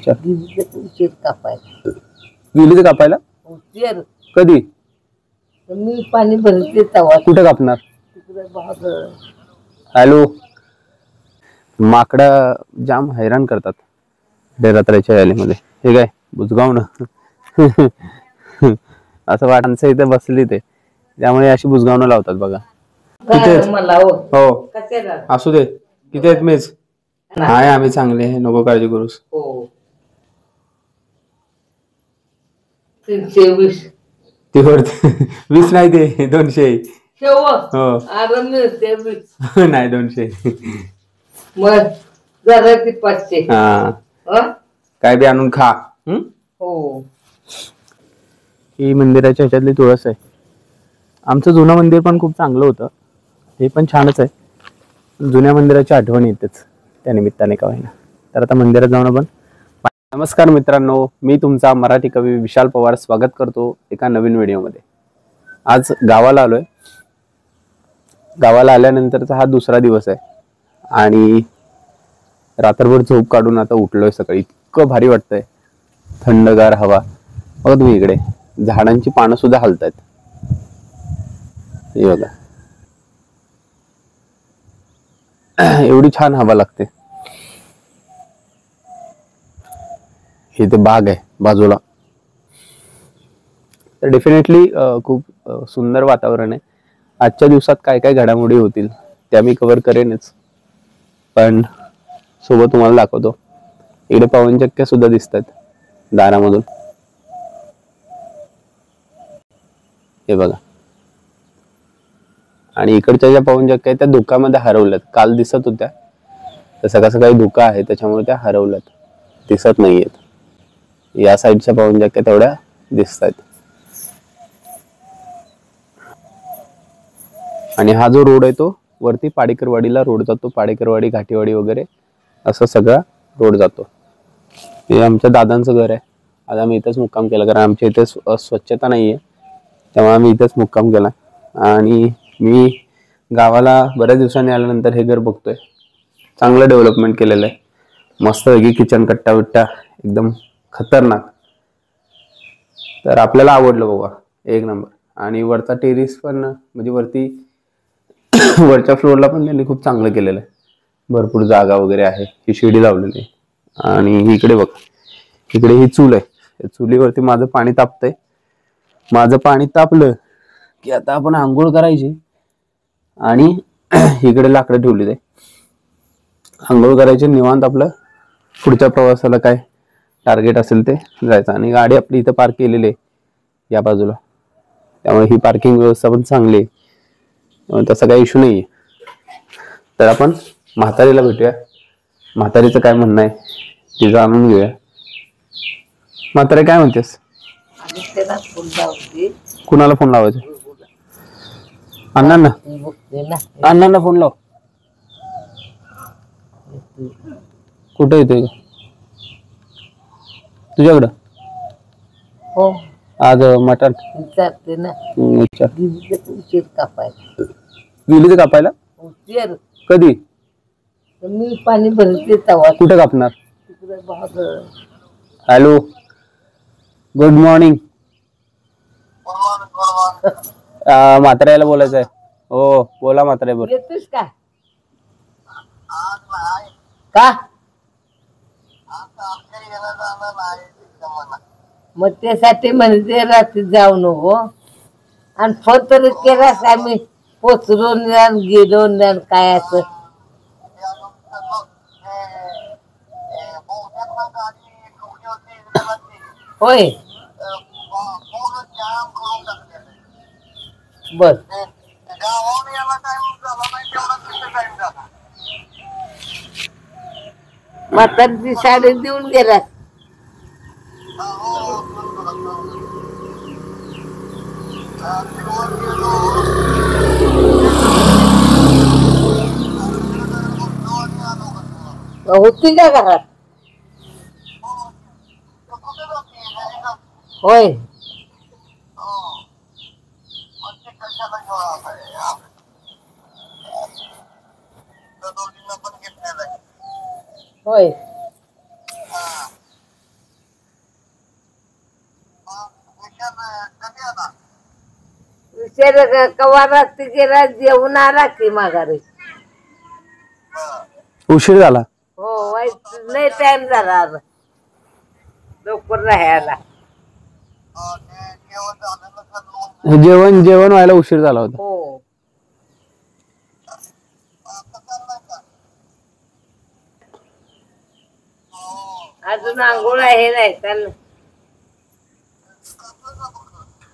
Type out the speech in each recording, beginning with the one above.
अच्छा, उशीर कापायला गेली ते कापायला उशीर कधी? मी पाणी भरते तवा कुठे कापणार? तिकडे बाहेर. हॅलो, माकडा जाम हैराण करतात रात्रीच्या यालीमध्ये. हे काय बुजगाव ना असं वाटांचं इथे बसली ते, त्यामुळे अशी बुजगावणं लावतात बघा. मला हो असू दे. किती आहेत मेज? हाय आम्ही चांगले, नको काळजी करूस. हो 320 ती वरती 20 नाही, ते 200. हो नाही 200. मग जरा ती 500. हा काय बी आणून खा. हो ही मंदिराच्या ह्याच्यातली तुळस आहे. आमचं जुनं मंदिर पण खूप चांगलं होतं, हे पण छानच आहे. जुन्या मंदिराची आठवण येतेच त्या निमित्ताने का होईना. तर आता मंदिरात जाऊन आपण. नमस्कार मित्रांनो, मी तुमचा मराठी कवी विशाल पवार स्वागत करतो एका नवीन व्हिडिओमध्ये. आज गावाला आलोय. गावाला आल्यानंतरचा हा दुसरा दिवस आहे आणि रात्रभर झोप काढून आता उठलोय सकाळी. इतकं भारी वाटतंय, थंडगार हवा. बघा तुम्ही इकडे झाडांची पानं सुद्धा हलतायत. हे बघा, एवढी छान हवा लागते. इथे बाग आहे बाजूला, तर डेफिनेटली खूप सुंदर वातावरण आहे. आजच्या दिवसात काय काय घडामोडी होतील त्या मी कव्हर करेनच, पण सोबत तुम्हाला दाखवतो. इकडे पवनचक्क्या सुद्धा दिसतात दारामधून. हे बघा, आणि इकडच्या ज्या पवनचक्क्या आहेत त्या धुक्यामध्ये हरवल्यात. काल दिसत होत्या, तर सकाळ काही धुका आहे त्याच्यामुळे त्या हरवल्यात, दिसत नाहीयेत. या साईडच्या पवनचक्क्या तेवढ्या दिसत आहेत. आणि हा जो रोड आहे तो वरती पाडेकरवाडीला रोड जातो. पाडेकरवाडी, घाटेवाडी वगैरे असं सगळा रोड जातो. हे आमच्या दादांचं घर आहे. आज आम्ही इथंच मुक्काम केला, कारण आमच्या इथे स्वच्छता नाहीये, त्यामुळे आम्ही इथंच मुक्काम केला. आणि मी गावाला बऱ्याच दिवसांनी आल्यानंतर हे घर बघतोय. चांगलं डेव्हलपमेंट केलेलं आहे, मस्त वेगळी किचन कट्टा बिट्टा एकदम खतरनाक. तर आपल्याला आवडलं बाबा, एक नंबर. आणि वरचा टेरिस पण, म्हणजे वरती वरच्या फ्लोअरला पण त्यांनी खूप चांगलं केलेलं आहे. भरपूर जागा वगैरे आहे, ही शिडी लावलेली आहे. आणि इकडे बघ, इकडे ही चूल आहे. चुलीवरती माझं पाणी तापतंय. माझं पाणी तापलं की आता आपण आंघोळ करायची आणि इकडे लाकडं ठेवली आहे. आंघोळ करायची, निवांत आपलं पुढच्या प्रवासाला काय टार्गेट असेल ते जायचं. आणि गाडी आपली इथं पार्क केलेली आहे या बाजूला, त्यामुळे ही पार्किंग व्यवस्था पण चांगली आहे, तसा काही इश्यू नाही आहे. तर आपण म्हातारीला भेटूया, म्हातारीचं काय म्हणणं आहे ते जाणून घेऊया. म्हातारी काय म्हणतेस? कुणाला फोन लावायचा? अण्णांना. अण्णांना फोन लाव. कुठे येते तुझ्याकडं? हो आज मटण विचारते ना. उशीर कापायला गेली ते कापायला उशीर कधी? मी पाणी भरते तवा. कुठे कापणार? तिकडे बाहेर. Hello, good morning. म्हाताऱ्याला बोलायचं आहे. हो बोला म्हाताऱ्या. बोल. येतोस का? का मग त्यासाठी म्हणजे रात्री जाऊ नको. आणि फोन तरी केलास आम्ही पोचलो गेलो काय असं. होय बर. म्हातारीची साडी देऊन गेला. होती का घरात? होय होय विचार कवा रात्री गेला जेवून आला की माघारी. उशीर झाला. हो वाईट लय टाइम झाला आज लवकर राहायला. जेवण जेवण व्हायला उशीर झाला होता. हो अजून आंघोळ आहे नाही त्यांना.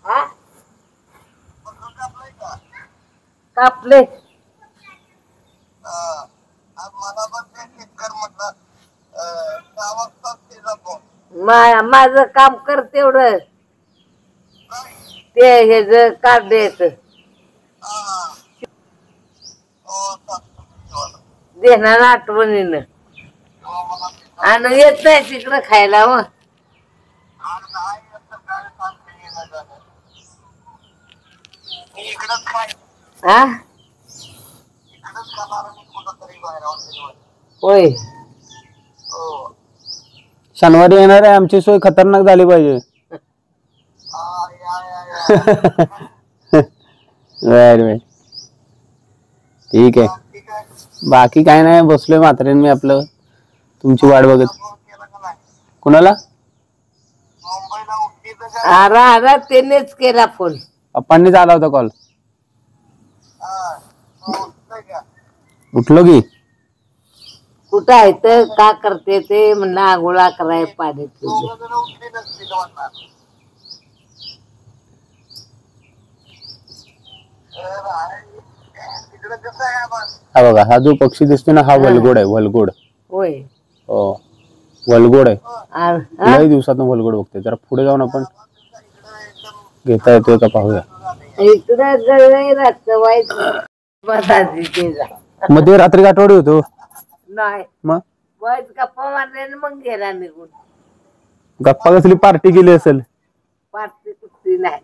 हा कापले माझं काम कर तेवढं ते हे ज कार्ड द्यायचं देणार आठवणीनं. आणि येत नाही तिकडं खायला मग. हा होय शनिवारी येणार आहे. आमची सोय खतरनाक झाली पाहिजे. बर ठीक आहे. बाकी काय नाही, बसलोय म्हातारीन मी आपलं तुमची वाट बघत. कुणाला? आरा त्यानेच केला फोन. पप्पांनीच आला होता कॉल. उठलो की. कुठं आहे तर का करते ते म्हणलं आंघोळा कराय पाणी हा बघा, हा जो पक्षी दिसतो ना हा वलगोड आहे. वलगोड होय. हो वलगोड आहे. हा? लई दिवसातून वलगोड बघते. जरा पुढे जाऊन आपण घेता येतोय का पाहूया. इकडं जळ राहत वाईट मग ते रात्री आठवडे होतो. नाही मग वाईट गप्पा मारल्याने मग गेला निघून. गप्पा कसली पार्टी केली असेल. पार्टी कुठली नाही.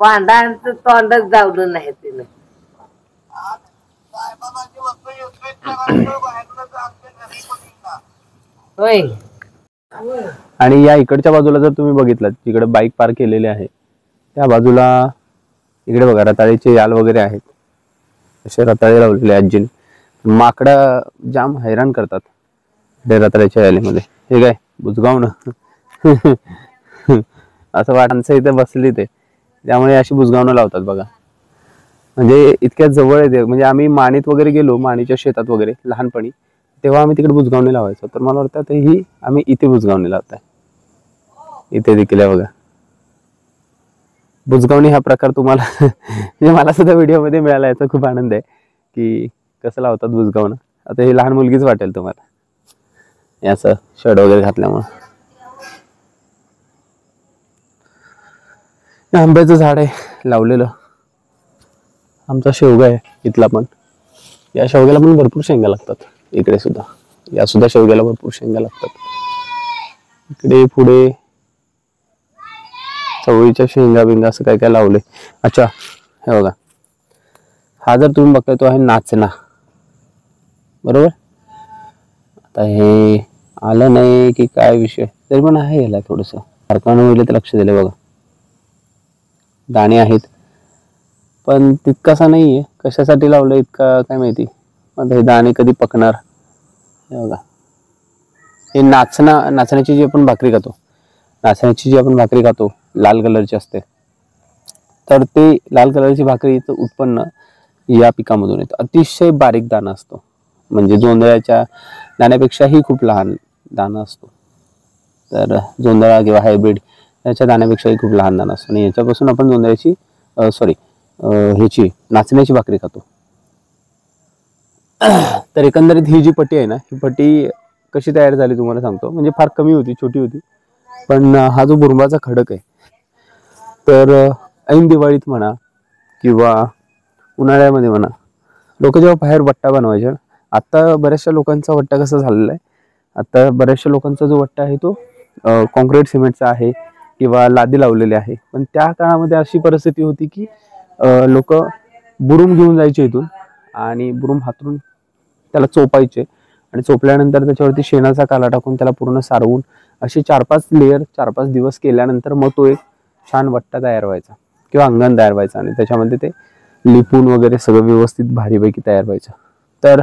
पांढरांचं तोंडच जावलं नाही तिने. होय. आणि या इकडच्या बाजूला जर तुम्ही बघितलं, तिकडे बाईक पार्क केलेले आहे त्या बाजूला इकडे बघा रताळीचे याल वगैरे आहेत. असे रताळे लावलेले आजीने. माकडं जाम हैराण करतात रताळ्याच्या यालीमध्ये. हे काय बुजगावणं असं वाटांचं इथे बसली ते, त्यामुळे अशी बुजगावणं लावतात बघा. म्हणजे इतक्या जवळ येते. म्हणजे आम्ही माणीत वगैरे गेलो, माणीच्या शेतात वगैरे लहानपणी, तेव्हा आम्ही तिकडे बुजगावणी लावायचो. तर मला वाटतं ही आम्ही इथे बुजगावणी लावताय. इथे देखील आहे बघा बुजगावणी हा प्रकार. तुम्हाला म्हणजे मला सुद्धा व्हिडिओमध्ये मिळाला, याचा खूप आनंद आहे की कसं लावतात बुजगावणं. आता ही लहान मुलगीच वाटेल तुम्हाला याचं शर्ट वगैरे घातल्यामुळं. आंब्याचं झाड आहे लावलेलं. आमचा शेवगा आहे इथला पण. या शेवग्याला पण भरपूर शेंगा लागतात. इकडे सुद्धा या सुद्धा शेवग्याला भरपूर शेंगा लागतात. इकडे पुढे चवळीच्या शेंगा बिंगा असं काय काय लावले. अच्छा हे बघा, हा जर तुम्ही बघताय तो आहे नाचना, बरोबर. आता हे आलं नाही की काय विषय, तरी पण आहे याला थोडस हरकानं वगैरे तर लक्ष दिले बघा. दाणे आहेत पण तितकासा नाहीये. कशासाठी लावलं इतका काय माहिती. आता हे दाणे कधी पकणार. हे बघा, हे नाचण्याची जी आपण भाकरी खातो, नाचण्याची जी आपण भाकरी खातो लाल कलरची असते, तर ते लाल कलरची भाकरीचं उत्पन्न या पिकामधून येतं. अतिशय बारीक दाणा असतो. म्हणजे जोंधळ्याच्या दाण्यापेक्षाही खूप लहान दाणा असतो. तर जोंधळा किंवा हायब्रिड याच्या दाण्यापेक्षाही खूप लहान दाणा असतो. आणि याच्यापासून आपण जोंधळ्याची ह्याची नाचण्याची भाकरी खातो. तर एकंदरीत ही जी पट्टी आहे ना, ही पट्टी कशी तयार झाली तुम्हाला सांगतो. म्हणजे फार कमी होती, छोटी होती. पण हा जो बुरुंबाचा खडक आहे, तर ऐन दिवाळीत म्हणा किंवा उन्हाळ्यामध्ये म्हणा, लोक जेव्हा बाहेर वट्टा बनवायचे. आता बऱ्याचशा लोकांचा वट्टा कसा झालेला आहे, आता बऱ्याचशा लोकांचा जो वट्टा आहे तो कॉन्क्रीट सिमेंटचा आहे किंवा लादी लावलेली आहे. पण त्या काळामध्ये अशी परिस्थिती होती की लोक बुरुम घेऊन जायचे इथून आणि बुरुम हातरून त्याला चोपायचे आणि चोपल्यानंतर त्याच्यावरती शेणाचा काला टाकून त्याला पूर्ण सारवून असे 4-5 लेयर 4-5 दिवस केल्यानंतर मग तो एक छान वट्टा तयार व्हायचा किंवा अंगण तयार व्हायचं आणि त्याच्यामध्ये ते लिपून वगैरे सगळं व्यवस्थित भारीपैकी तयार व्हायचं. तर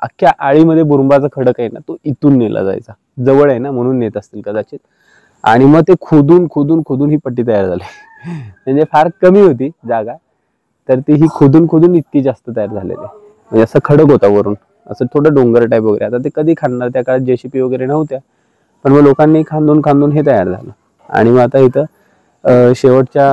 अख्ख्या आळीमध्ये बुरुंबाचा खडक आहे ना तो इथून नेला जायचा, जवळ आहे ना म्हणून नेत असतील कदाचित. आणि मग ते खोदून खोदून खोदून ही पट्टी तयार झाली. म्हणजे फार कमी होती जागा, तर ती ही खोदून खोदून इतकी जास्त तयार झालेली. म्हणजे असं खडक होता वरून, असं थोडं डोंगर टाईप वगैरे. आता ते कधी खांदणार, त्या काळात जेसीपी वगैरे नव्हत्या, पण मग लोकांनी खांदून खांदून हे तयार झालं. आणि मग आता इथं शेवटच्या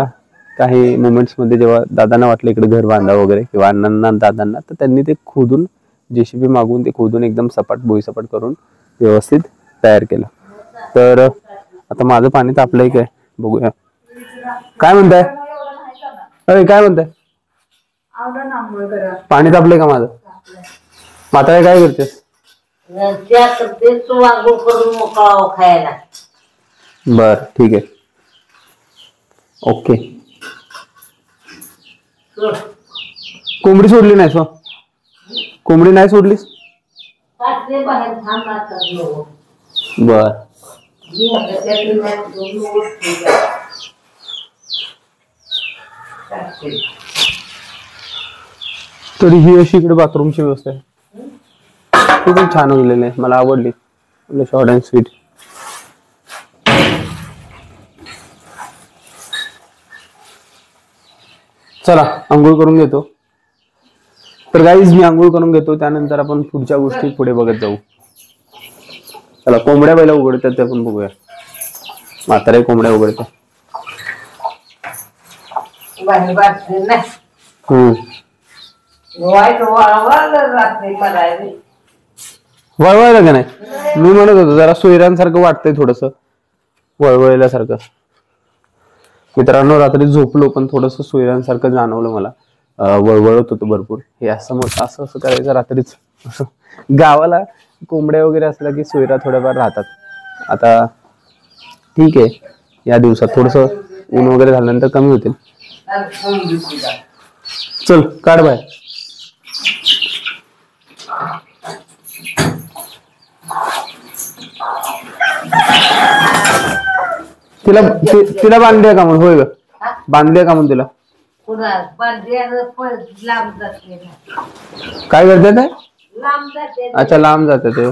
काही मोमेंट्स मध्ये जेव्हा दादांना वाटलं इकडे घर बांधा वगैरे किंवा अण्णांना दादांना, तर त्यांनी ते खोदून जेसीबी मागून ते खोदून एकदम सपाट भुईसपाट करून व्यवस्थित तयार केलं. तर आता माझं पाणी तापलंय काय बघूया. काय म्हणताय? अरे काय म्हणताय? पाणी तापलंय का माझं? म्हातारे काय करतेस? तू आंघोळ करून मोकळा खायला. बर ठीक आहे, ओके. कोंबडी सोडली नाहीस? कोंबडी नाही सोडलीस? बाहेर थांब. बर. तरी ही अशी इकडे बाथरूमची व्यवस्था आहे, ती पण छान उरलेली आहे, मला आवडली. Short and sweet. चला आंघोळ करून घेतो. तर गाईज मी आंघोळ करून घेतो, त्यानंतर आपण पुढच्या गोष्टी पुढे बघत जाऊ. चला कोंबड्या पहिला उघडतात ते आपण बघूया. म्हातारे कोंबड्या उघडतात. वळवायला का नाही? मी म्हणत होतो जरा सोयऱ्यांसारखं वाटतंय, थोडस वळवळल्यासारखं. मित्रांनो रात्री झोपलो पण थोडस सोयऱ्यांसारखं जाणवलं मला. वळवळत होतो भरपूर. हे असं असं असं करायचं रात्रीच. गावाला कोंबड्या वगैरे असल्या की सोयरा थोड्याफार राहतात. आता ठीक आहे, या दिवसात थोडस ऊन वगैरे झाल्यानंतर कमी होतील. चल काढ बाय. तिला बांधल्या का म्हणून? होय ग, बांधल्या का म्हणून तिला? काय करते ते? अच्छा लांब जाते ते.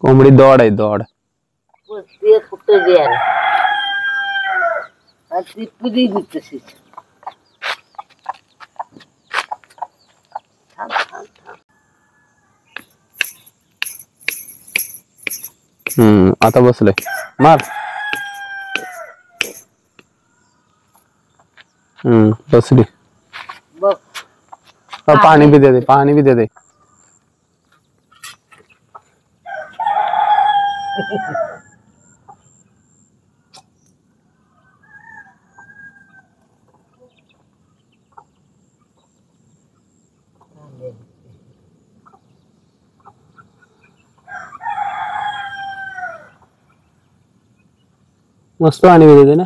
कोंबडी दौड आहे, दौड. कुठं द्यायला ती पुदी तशीच. आता बसलोय. मार. बसली. पाणी बी दे, पाणी बी दे. मस्त पाणी बी देते ना.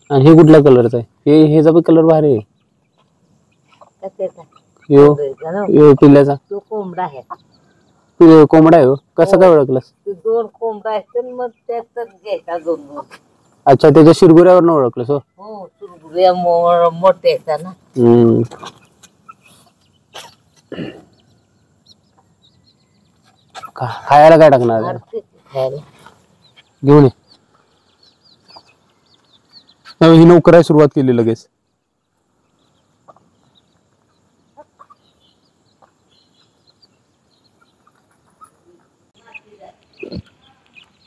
आणि हे कुठल्या कलरचा आहे? हेचा पण कलर भारी आहे. पिल्ल्याचा कोंबडा आहे. कोंबडा आहे. कसं काय ओळखलंस? 2 कोंबडा आहेत मग त्यातच घ्यायचा 2. अच्छा, त्याच्या शिरगुऱ्यावर ओळखलंस? हो, शिरगुऱ्या मोठे आहेत ना. खायला काय टाकणार? घेऊन ये. ही नोकराय सुरुवात केली लगेच.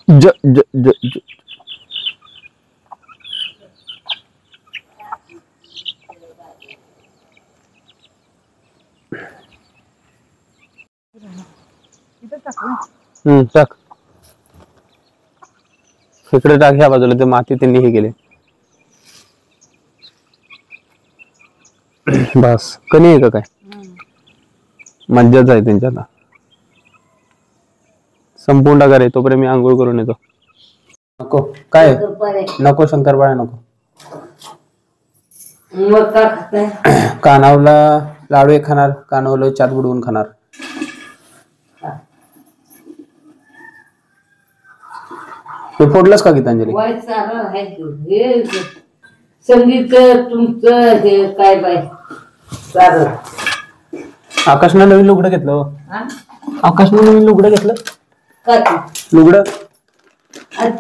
ज ज ज ज टाक. इकडे टाक ह्या बाजूला, ते माती त्यांनी हे केले. बस कणी आहे का काय? मज्जाच आहे त्यांच्या. आता संपूर्ण टाका रे, तोपर्यंत मी आंघोळ करून येतो. नको काय? नको शंकरपाळ्या नको. मग का खाताय? कानावला लाडू एक खाणार, कानावलं चाट बुडवून खाणार. ते फोडलंस का गीतांजली? वाईट चालू आहे हे संगीत तुमचं हे काय बाय चालू. आकाशनं नवीन लुगडं घेतलं हो. आकाशनं नवीन लुगडं घेतलं का लुगडं.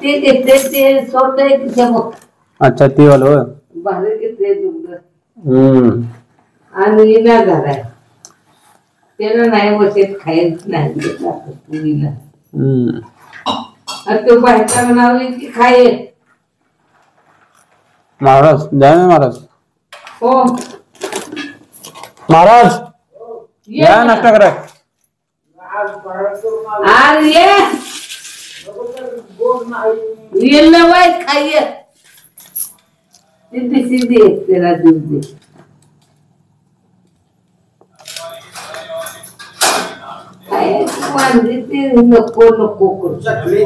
ते घेतले ते सोड आहे तिच्या मग. अच्छा ते वालं होय. भारी घेतले तुमचं. आणि ना झालाय त्याला नाही बसत खायच नाही. तो बाहेरचा नाव की खाय. महाराज जय महाराज. हो महाराज या नाश्ता करा. आज ये नवाय खाय सिद्धी सिद्धी तेरा दूध दे. नको नको करू.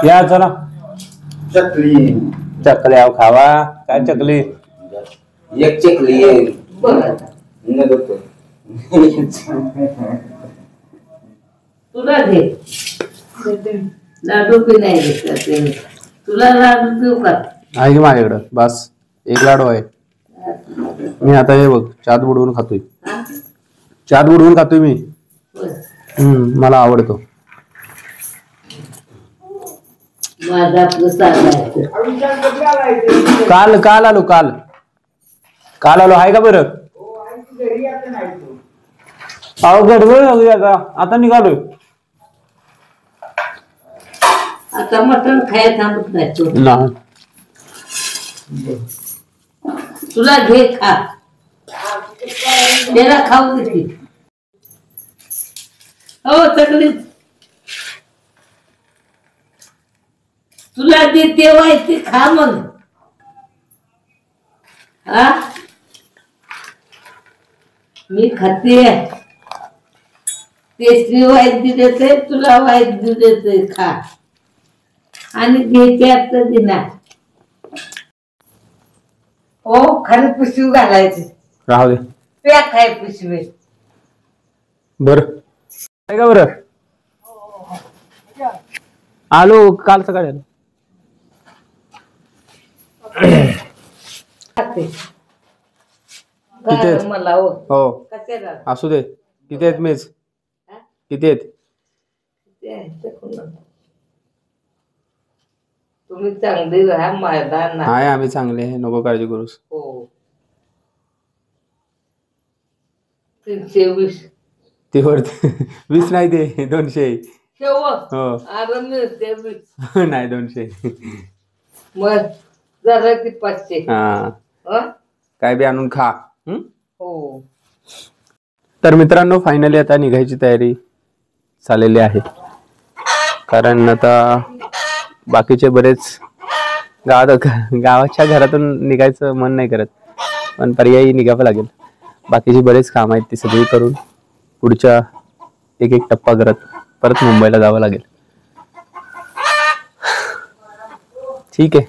या चला. चकली चकल्या खावा. काय चकली? एक चकली आहे. तुला दे लाडू बी नाही घेतला. तुला लाडू देऊ का? आहे की माझ्याकडं. बस एक लाडू आहे. मी आता हे बघ चाट बुडवून खातोय. चाट बुडवून खातोय मी. मला आवडतो. माझा आपलं सांगायचं. काल काल आलो काल काल आलो. आहे का बरं? अहो गडबड आता निघालोय. आता मटण खायला थांबत नाही तू. तुला घे खा. त्याला खाऊ दे. हो चकली तुला दे तेव्हा ते खा मग. हा मी खाते. तेसरी वाईट दिले तुला वाईट दिले खा. आणि घ्यायचे आता दिना. हो खरं पिशवी घालायची. राहू दे. पॅक आहे पिशवी. बर आहे का बरं? आलो काल सकाळी आलो. किती आहेत? मला हो हो कशाला असू दे. किती आहेत मेज? किती आहेत? तुम्ही चांगली राहा मैदान. आहे आम्ही चांगले आहे. नको काळजी करूस. हो 320 ते वरती 20 नाही ते 200. शेव हो आराम मिळते 20. नाही 200. मग जरा ती 500. हा काय बी आणून खा. हो तर मित्रांनो फायनली आता निघायची तयारी चाललेली आहे. कारण आता बाकीचे बरेच गावाच्या घरातून निघायचं मन नाही करत. पण पर्यायी निघावं लागेल. बाकीचे बरेच काम आहेत ती सगळी करून पुढच्या एक एक टप्पा करत परत मुंबईला जावं लागेल. ठीक आहे.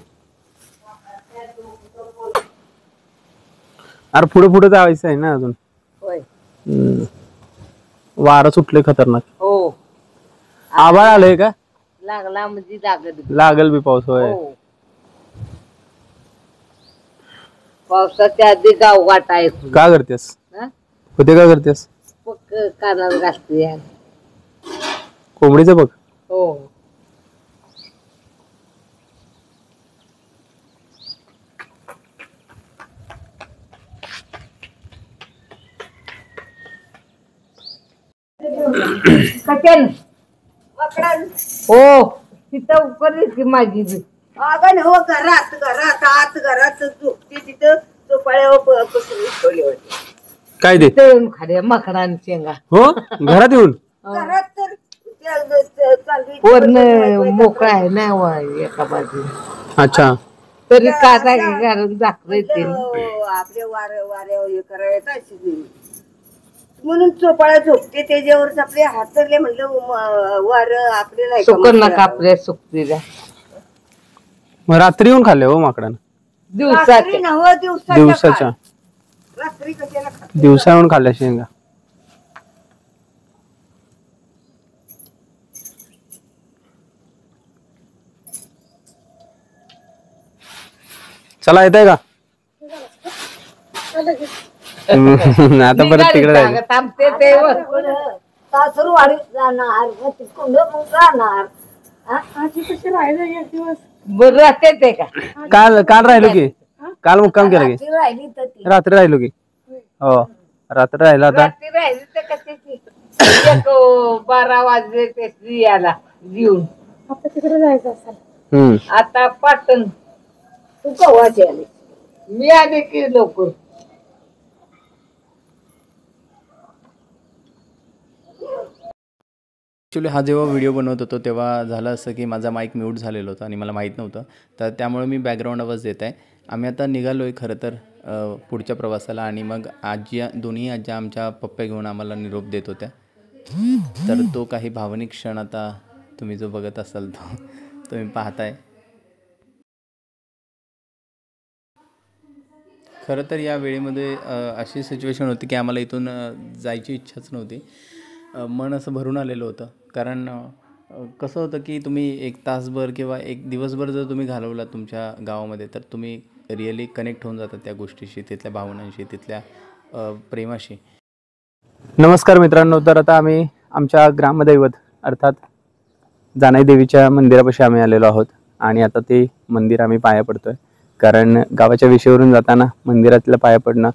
अरे पुढे पुढे जायचं आहे ना अजून. वारं सुटले खतरनाक. हो आभाळ आलंय का? लागला म्हणजे लागत. लागल बी पाऊस. होय पावसाच्या आधी गाव वाट आहे. का करतेस? होते का करतेस? कानाला घालते. कोंबडीचं बघ. हो कचन हो तिथं उकरलीच की माझी बी. अगं हो घरात घरात आत घरात झोपते तिथं झोपाळ्यावर ठेवले होते. काय ते? तळून खाल्या माकडान शेंगा. हो घरात येऊन घरात तर वरन मोकळा आहे ना एका बाजूला. अच्छा. तरी काटा घालून दाखवले ते आपले वाऱ्यावर हे करायचं अशी नाही. म्हणून चोपाळा झोपते त्याच्यावरच आपले हात धरले म्हणलं वार आपल्याला सुकन नका आपल्या सुकतीला. मग रात्री येऊन खाल्ले हो माकडानं? दिवसाच्या दिवसाच्या. रात्री कशाला दिवसा येऊन खाल्ल्या शेंगा. चला येत का? आता परत तिकडे जायचं. थांबते ते सासरवाडीत जाणार तिकडून मग जाणार. बरं राहते ते का? काल राहिलो की. काल मुक्काम केला की. राहिली तर ती रात्री राहिलो की. हो रात्री राहिला आता. रात्री राहिली तर कशाची 12 वाजले ते स्त्रियाला घेऊन. आता तिकडे जायचं असेल. आता पाटण. तू कवाची आली? मी आले की लवकर. ॲक्च्युली हा जेव्हा व्हिडिओ बनवत होतो तेव्हा झालं असं की माझा माईक म्यूट झालेला होता आणि मला माहीत नव्हतं, तर त्यामुळे मी बॅकग्राऊंड आवाज देत आहे. आम्ही आता निघालो आहे खरं तर पुढच्या प्रवासाला आणि मग दोन्ही आज्या आमच्या पप्प्या घेऊन आम्हाला निरोप देत होत्या. तर तो काही भावनिक क्षण आता तुम्ही जो बघत असाल तो तुम्ही पाहताय. खरं तर या वेळेमध्ये अशी सिच्युएशन होती की आम्हाला इथून जायची इच्छाच नव्हती. मन असं भरून आलेलं होतं. कारण कसं होतं की तुम्ही एक तासभर किंवा एक दिवसभर जर तुम्ही घालवला तुमच्या गावामध्ये तर तुम्ही रिअली कनेक्ट होऊन जातात त्या गोष्टीशी, तिथल्या भावनांशी, तिथल्या प्रेमाशी. नमस्कार मित्रांनो. तर आता आम्ही आमच्या ग्रामदैवत अर्थात जानाई देवीच्या मंदिरापाशी आम्ही आलेलो आहोत आणि आता ते मंदिर आम्ही पाया पडतोय. कारण गावाच्या विषयावरून जाताना मंदिरातलं पाया पडणं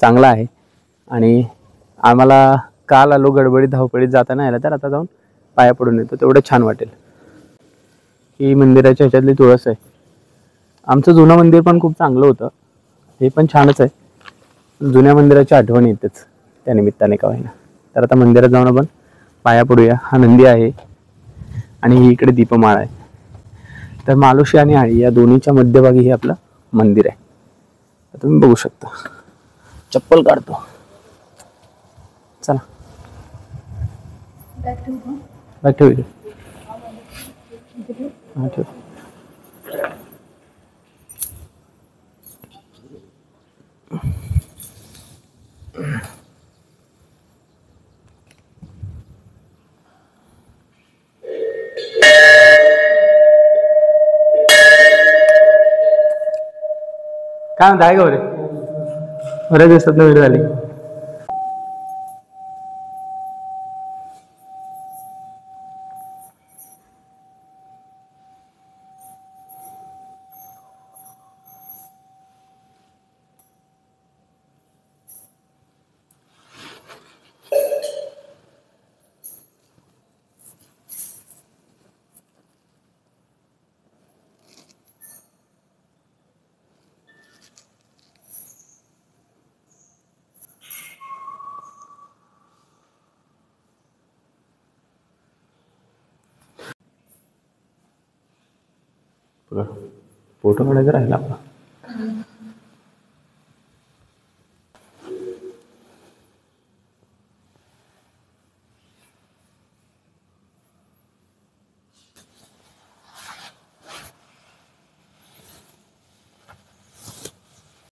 चांगलं आहे आणि आम्हाला काल आलो गडबडीत धावपळीत जाताना आला तर आता जाऊन पाया पडून येतो, तेवढं छान वाटेल. ही मंदिराच्या ह्याच्यातली तुळस आहे. आमचं जुनं मंदिर पण खूप चांगलं होतं, हे पण छानच आहे. जुन्या मंदिराची आठवण येतेच त्या निमित्ताने का होईना. तर आता मंदिरात जाऊन आपण पाया पडूया. हा नंदी आहे आणि ही इकडे दीपमाळ आहे. तर मालोशी आणि आळी या दोन्हीच्या मध्यभागी हे आपलं मंदिर आहे. तुम्ही बघू शकता. चप्पल काढतो. चला बॅग ठेवू. हां ठेव. काय म्हणता आहे का बरे? बऱ्याच दिवसात वेळ झाली. फोटो काढायचा राहिला आपला.